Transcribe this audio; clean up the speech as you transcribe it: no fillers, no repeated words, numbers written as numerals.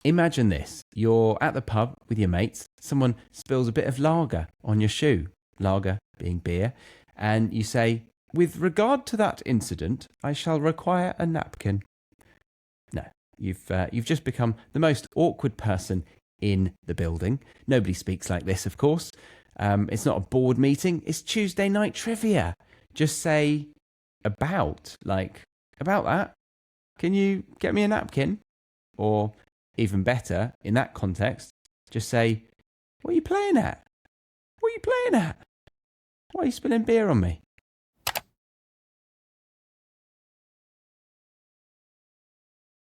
Imagine this. You're at the pub with your mates. Someone spills a bit of lager on your shoe, lager being beer, and you say, "With regard to that incident, I shall require a napkin." No, you've just become the most awkward person in the building. Nobody speaks like this, of course. It's not a board meeting. It's Tuesday night trivia. Just say about that. Can you get me a napkin? Or even better, in that context, just say, "What are you playing at? What are you playing at? Why are you spilling beer on me?"